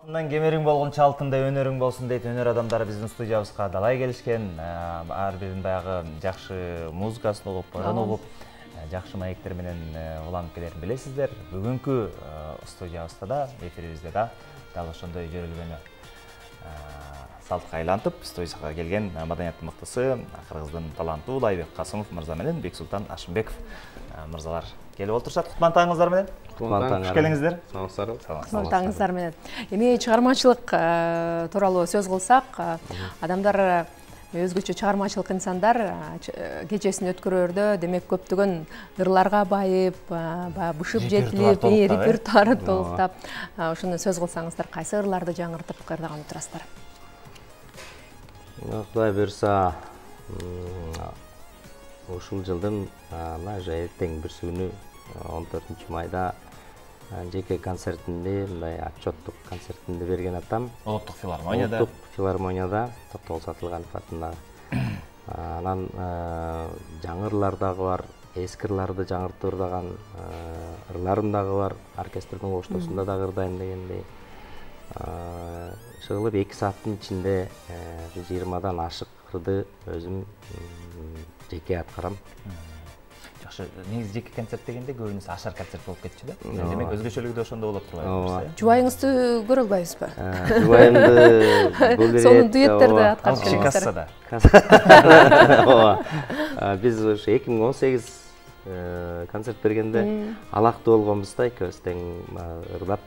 Алтындан кемериң болгон чалтындай өнөрүң болсун дейт өнөр адамдары биздин студиябызга далай келишкен. Ар бирин баягы жакшы музыкасын угуп, ырын угуп, жакшы маектер менен уланып келерин билесиздер. Бүгүнкү студиябызда да, эфирибизде да дал ошондой жөрөлгөнү салтка айлантып, студияга келген маданияттын мыктысы, Кыргыздын таланттуу Улайбек Касымов мырза менен Бексултан Ашымбеков мырзалар келип отурушат. Кутман таңыңыздар менен. Куш келиңиздер. Кутман таңыңыздар менен. Эми чыгармачылык тууралуу сөз кылсак, адамдар өзгөчө чыгармачылык инсандар кечесин өткөрөөрдө демек көптөгөн ырларга байып, бышып жетилип, репертуары толуктап, ошону сөз кылсаңыздар, кайсы ырларды жаңыртып кырдаган турасыздар? Кудай буйрса, ушул жылдын эртең бирси күнү 14 майда жеке концертинде, мындай отчеттук концертинде берген атам. Улуттук филармонияда. Улуттук филармонияда Токтогул Сатылганов атындагы. Анан жаңы ырлар дагы бар, эски ырларды жаңыртып ырдаган ырларым дагы бар. Оркестрдин коштосунда дагы ырдайм дегендей. Ошо кылып 2 сааттын ичинде 20дан ашык ырды өзүм жеке аткарам. Жакшы, негизи жеке концерт дегенде көбүнесе ашар концерт болуп кетчү да. Демек өзгөчөлүгү да ошондо болот турбайбы? Жубайыңызды көрө албайбызбы? Жубайымды бул сонун дуэттерди аткарып кассада. Ооба. Биз ошо 2018 концерт бергенде алакты болгонбуз да, экөөбүз тең ырдап,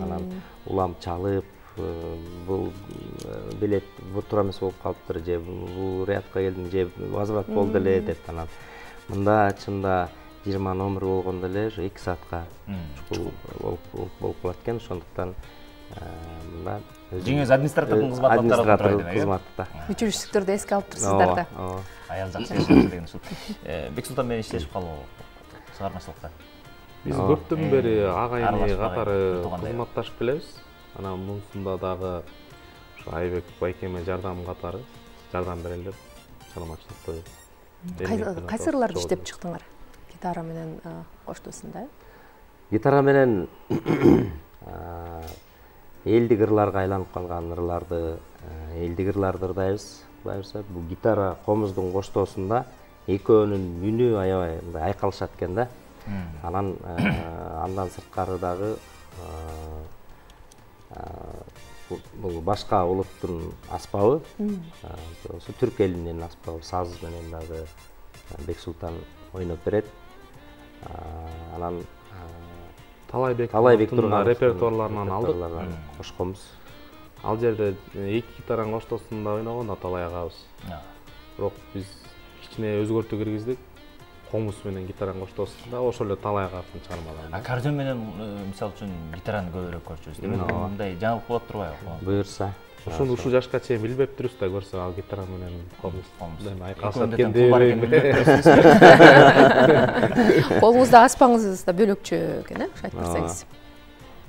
анан улам чалып, бул билет тура эмес болуп калыптыр, же бул рядка келдим, же возврат болду эле деп, анан мында чында 20 номер болгондо эле ошо 2 саатка болуп калат экен, ошондуктан мында жеңиз администратордун кызматында. Үчүрүштүктөрдү эске алып турсуздар да. Аял жакшы жашашы деген ушул. Бексултан менен иштешип калуу чыгармачылыкта. Биз көптөн бери агайыны катары кызматташып келебиз. Анан мунусунда дагы ошо Айбек байкеме жардам катары жардам берелер чыгармачылыкта. Кайсы ырларды иштеп чыктыңар? Гитара менен коштосунда? Гитара менен элдик ырларга айланып калган ырларды, элдик ырларды ырдайбыз. Кудай буйрса, бул гитара комуздун коштосунда экөөнүн үнү аябай мындай айкалышат экен да. Анан андан сырткары дагы бул башка улуттун аспабы, ошо түрк элинин аспабы, саз менен дагы Бексултан ойноп берет. Анан Талайбек турган репертуарларынан алдык, кошконбуз. Ал жерде 2 гитаранын коштосунда ойногон Аталай агабыз. Бирок биз кичине өзгөртүү киргиздик. Комуз менен гитаранын коштосунда ошол эле Талай агабыздын чыгармалары. Аккордеон менен мисалы үчүн гитараны көбүрөөк көрчүбүз. Демек мындай жаңылык болот турбайбы? Буйрса. Ушул жашка чейин билбептирбиз да, көрсө ал гитара менен комуз. Айкалышат экен деп. Колуңузда аспаңыз да бөлөкчө экен, ошо айтып берсеңиз.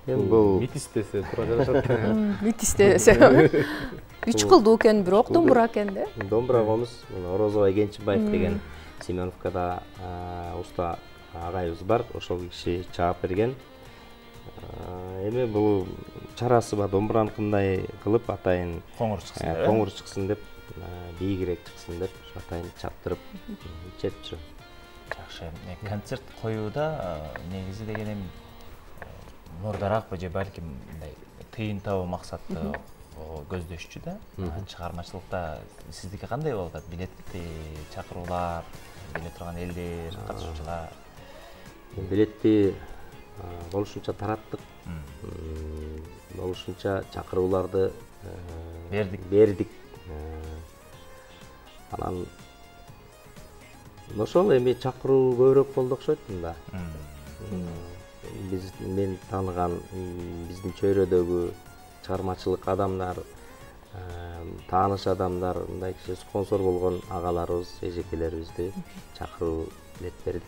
Бул Митис десе туура жашат. Митис десе. 3 кылдуу экен, бирок домбура экен да. Домбура комуз, Орозобай Кенчибаев деген Семеновкада уста агайыбыз бар, ошол киши чаап берген. Эми бул чарасы бар, домбураны кандай кылып атайын коңур чыксын деп. Коңур чыксын деп, бийигирээк чыксын деп, атайын чаптырып ичет жүрөм. Жакшы. Концерт коюуда негизи деген эми мурдаракпы же балким мындай тыйын табуу максатты көздөшчү да. Чыгармачылыкта сиздики кандай болуп атат? Билетти, чакыруулар, келе турган элдер, катышуучулар. Билетти болушунча тараттык. Болушунча чакырууларды бердик. Анан ошол эми чакыруу көбүрөөк болду окшойт мында. Мен тааныган биздин чөйрөдөгү чыгармачылык адамдар, тааныш адамдар, мындай киши спонсор болгон агаларыбыз, эжекелерибизди чакыруу билет берди.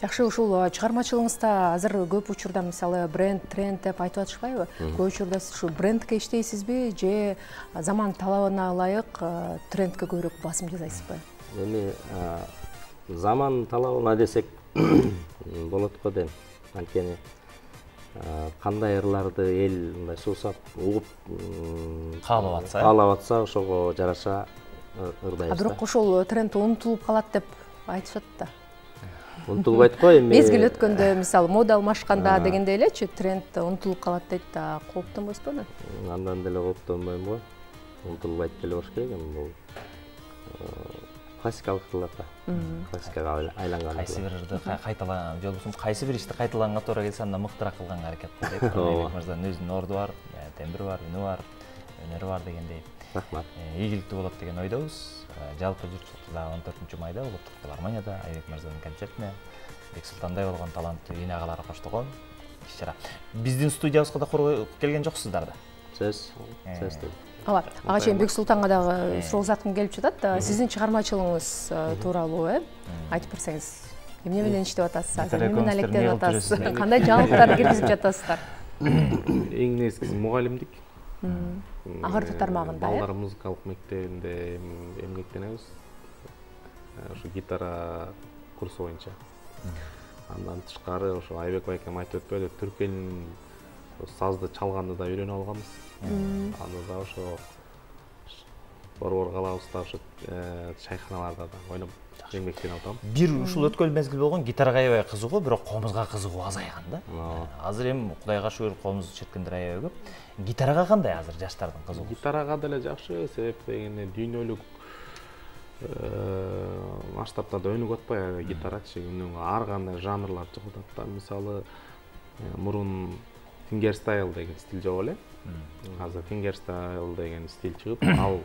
Жакшы, ушул чыгармачылыгыңызда азыр көп учурда мисалы бренд, тренд деп айтып атышпайбы? Көп учурда ушу брендке иштейсизби же заман талабына ылайык трендке көбүрөөк басым жасайсызбы? Эми заман талабына десек болот го дейм. Анткени кандай ырларды эл мындай суусап угуп каалап атса ошого жараша ырдайбыз. Бирок ошол тренд унутулуп калат деп айтышат да. Унутулбайт го эми. Мезгил өткөндө, мисалы, мода алмашканда дегенде элечи тренд унутулуп калат дейт да, кооптонбойсузбу анан? Андан деле кооптонбойм го. Унутулбайт деле болуш керек, эми бул классикалык ырлар да. Классикага айланган. Кайсы бир ырды кайталан, же болбосо кайсы бир ишти кайталанганга туура келсе, анда мыктыраак кылганга аракет кылат. Айбек мырзанын өзүнүн орду бар, тембри бар, үнү бар, өнөрү бар дегендей. Рахмат. Ийгиликтүү болот деген ойдобуз. Жалпы журтчулукта 14-майда улуттук филармонияда Айбек мырзанын концертине Бексултандай болгон таланттуу үй агалары коштолгон иш-чара. Биздин студиябызга да келген жоксуздар да? Сөз. Ооба, ага чейин Бексултанга дагы суроо заткым келип жатат. Сиздин чыгармачылыгыңыз тууралуу айтып берсеңиз. Эмне менен иштеп атасыз? Эмне менен алектенип атасыз? Кандай жаңылыктарды киргизип жатасыздар? Эң негизгиси мугалимдик. Агыртуу тармагында, балдар музыкалык мектебинде эмгектенебиз. Ошо гитара курсу боюнча. Андан тышкары ошо Айбек байкем айтып өтпөдү, түркенин сазды чалганды да үйрөнүп алганбыз. Аны да ошо Борбор калабызда ошо чайханаларда да ойноп эмгектенип атам. Бир ушул өткөн мезгил болгон гитарага аябай кызыгуу, бирок комузга кызыгуу азайган да. Азыр эми Кудайга шүгүр комуз четкендер аябай көп. Гитарага кандай азыр жаштардын кызыгуусу? Гитарага деле жакшы, себеп дегенде дүйнөлүк масштабта да өнүгүп атпайбы гитарачы, ар кандай жанрлар чыгып атат да. Мисалы, мурун фингерстайл деген стиль жок эле. Азыр фингерстайл деген стиль чыгып, ал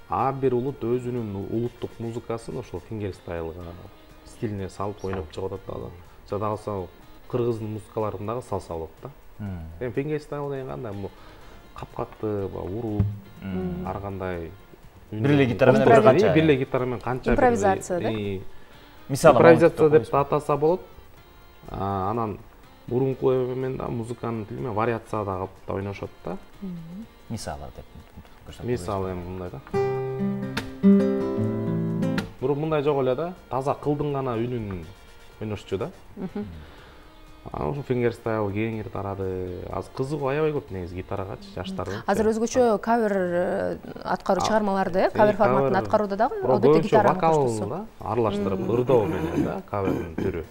ар бир улут өзүнүн улуттук музыкасын ошол фингерстайлга стилине салып ойноп чыгып атат да. Жада калса кыргыздын музыкаларын дагы салса болот да. Эми фингерстайл деген кандай, капкакты уруп, ар кандай бир эле гитара менен канча импровизация да? Мисалы импровизация деп атаса болот. Анан мурунку эмен да музыканын тили менен вариация да кылып да ойношот да. Мисалы деп. Мисалы эми мындай да. Мурун мындай жок эле да, таза кылдың гана үнүн ойношчу да. Ошо фингерстайл кеңири тарады. Азыр кызыгуу аябай көп негизи гитарагачы жаштардын. Азыр өзгөчө кавер аткаруу чыгармаларды, кавер форматын аткарууда дагы албетте гитаранын коштосу да, аралаштырып ырдоо менен да, кавердин түрү.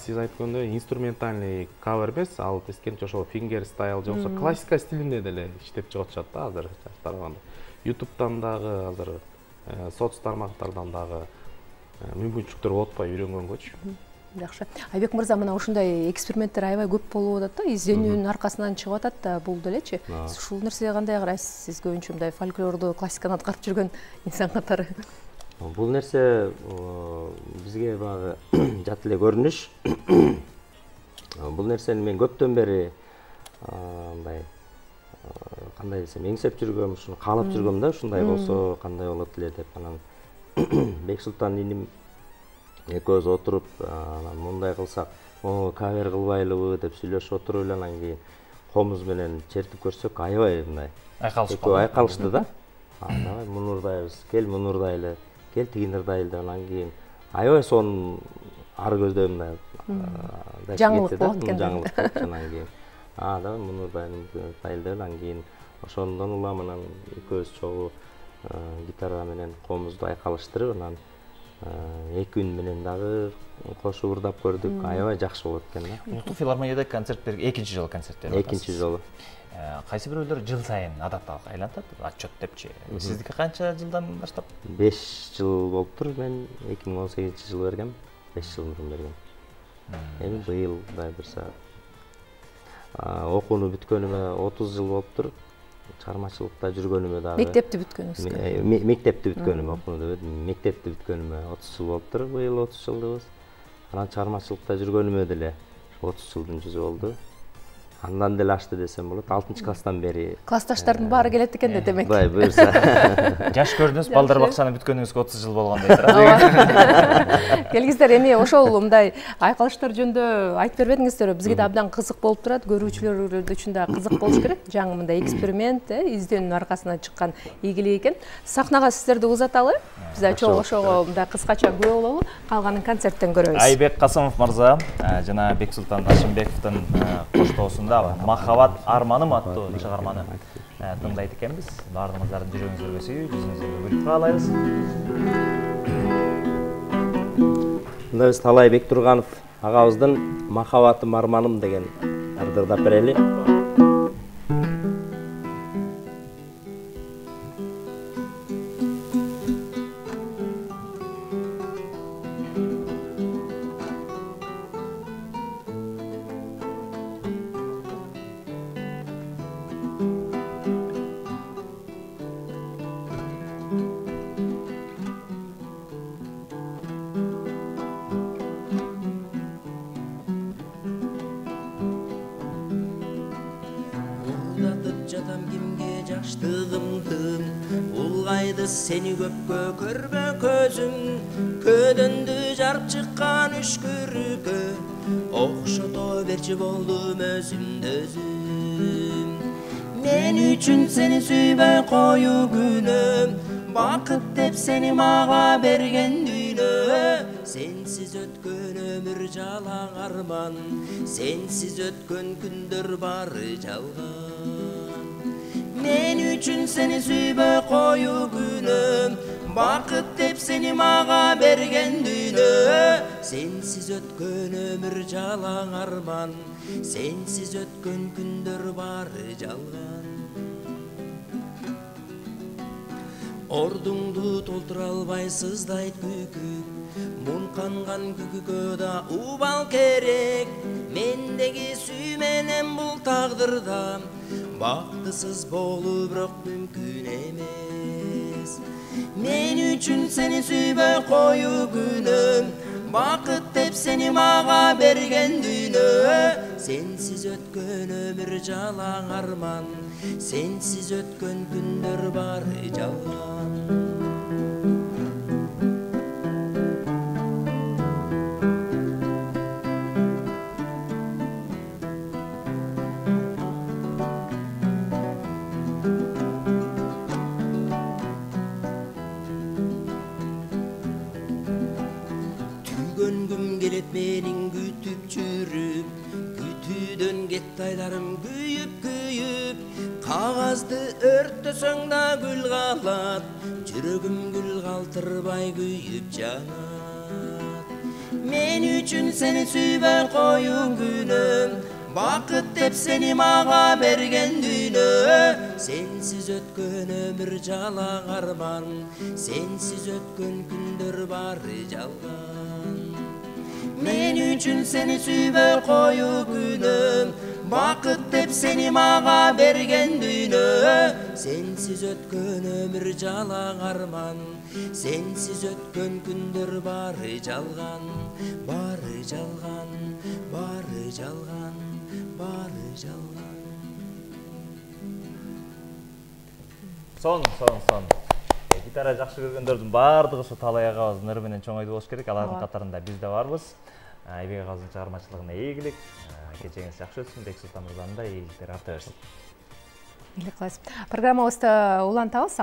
Сиз айткандай инструментальный кавер эмес, ал тескерисинче ошол фингерстайл же болбосо классика стилинде деле иштеп чыгып атышат да азыр жаштар. YouTube'дан дагы азыр соц тармактардан дагы мүмкүнчүлүктөр болуп атпайбы үйрөнгөнгөчү. Жакшы. Айбек мырза, мына ушундай эксперименттер аябай көп болуп атат да, изденүүнүн аркасынан чыгып атат да бул делечи. Сиз ушул нерсеге кандай карайсыз? Сиз көбүнчө мындай фольклорду, классиканы аткарып жүргөн инсан катары. Бул нерсе бизге баягы жат эле көрүнүш. Бул нерсени мен көптөн бери мындай кандай десем эңсеп жүргөм, ушуну каалап жүргөм да, ушундай болсо кандай болот эле деп. Анан Бексултан иним экөөбүз отуруп, анан мындай кылсак, кавер кылбайлыбы деп сүйлөшүп отуруп эле анан кийин комуз менен чертип көрсөк, аябай мындай айкалышты да. Давай муну ырдайбыз, кел муну ырдайлы, кел тигини ырдайлы деп анан кийин аябай сонун ары көздөй мындай жаңылык болот экен. Жаңылык болуп анан кийин давай муну ырдайлы деп анан кийин ошондон улам анан экөөбүз чогуу гитара менен комузду айкалыштырып анан эки үн менен дагы кошуп ырдап көрдүк. Аябай жакшы болот экен да. Улуттук филармонияда концерт берген, экинчи жолу концерт берип атасыз. Экинчи жолу. Кайсы бирөөлөр жыл сайын адатка айлантат, отчет депчи. Сиздики канча жылдан баштап? 5 жыл болуптур. Мен 2018-жылы бергем, 5 жыл мурун бергем. Эми быйыл да бирса окууну бүткөнүмө 30 жыл болуптур. Чыгармачылыкта жүргөнүмө дагы. Мектепти бүткөнүңүз? Мектепти бүткөнүм, окууну деп, мектепти бүткөнүмө 30 жыл болуптур. Быйыл 30 жылдыбыз. Анан чыгармачылыкта жүргөнүмө деле 30 жылдын жүзү болду. андан деле ашты десем болот. 6-класстан бери. Классташтардын баары келет экен да демек. Бай буюрса. Жаш көрдүңүз, балдар бакчаны бүткөнүңүзгө 30 жыл болгондой турат. Келгиздер, эми ошол мындай айкалыштар жөнүндө айтып бербедиңиздерби? Бизге да абдан кызык болуп турат, көрүүчүлөр үчүн да кызык болуш керек. Жаңы мындай эксперимент, издөөнүн аркасынан чыккан ийгилик экен. Сахнага сиздерди узаталы. Биз ошого мындай кыскача күбө бололу. Калганын концерттен көрөбүз. Айбек Касымов мырза жана Бексултан Ашимбековдун коштоосунда «Махаббат арманым» аттуу чыгарманы тыңдайт экенбиз. Баардыгыңыздардын жүрөгүңүзгө сүйүү, жүзүңүздү күлүп каалайбыз. Мында биз Талай Бектурганов агабыздын «Махаббатым арманым» деген ырдырдап берели. Жатам кимге жаштыгымдын, улгайды сени көпкө көрбө көзүм, көдөндү жарып чыккан үшкүркө, окшото берчи болдум өзүмдү өзүм. Мен үчүн сени сүйбөй коюу күнөм, бакыт деп сени мага берген дүйнө. Сенсиз өткөн өмүр жалаң арман, сенсиз өткөн күндөр бары жалган. Мен үчүн сени сүйбөй коюу күнөм, бакыт деп сени мага берген дүйнө. Сенсиз өткөн өмүр жалаң арман, сенсиз өткөн күндөр бары жалган. Ордуңду толтура албай сыздайт күкү, мун канган күкүгө да убал керек. Мендеги сүй менен бул тагдырда бактысыз болуу бирок мүмкүн эмес. Мен үчүн сени сүйбөй коюу күнөм, бакыт деп сени мага берген дүйнө. Сенсиз өткөн өмүр жалаң арман, сенсиз өткөн күндөр бары жалган. Tügöngüm kelet menin kütüp жүрүп, күтүүдөн кетти айларым күйүп, кагазды өрттөсөң да гүл калат, жүрөгүм гүл калтырбай күйүп жанат. Мен үчүн сени сүйбөй коюу күнөм, бакыт деп сени мага берген дүйнө. Сенсиз өткөн өмүр жалаң арман, сенсиз өткөн күндөр бары жалган. Мен үчүн сени сүйбөй коюу күнөм, бакыт деп сени мага берген дүйнө. Сенсиз өткөн өмүр жалаң арман, сенсиз өткөн күндөр бары жалган, бары жалган, бары жалган, бары жалган. Сон. Гитара жакшы көргөндөрдүн баардыгы ушу Талай агабыздын ыры менен чоңойду болуш керек. Алардын катарында биз да барбыз. Айбек агабыздын чыгармачылыгына ийгилик. Кечеңиз жакшы өтсүн, Бексултан мырзанын да ийгиликтери арта берсин. Программабызды улантабыз.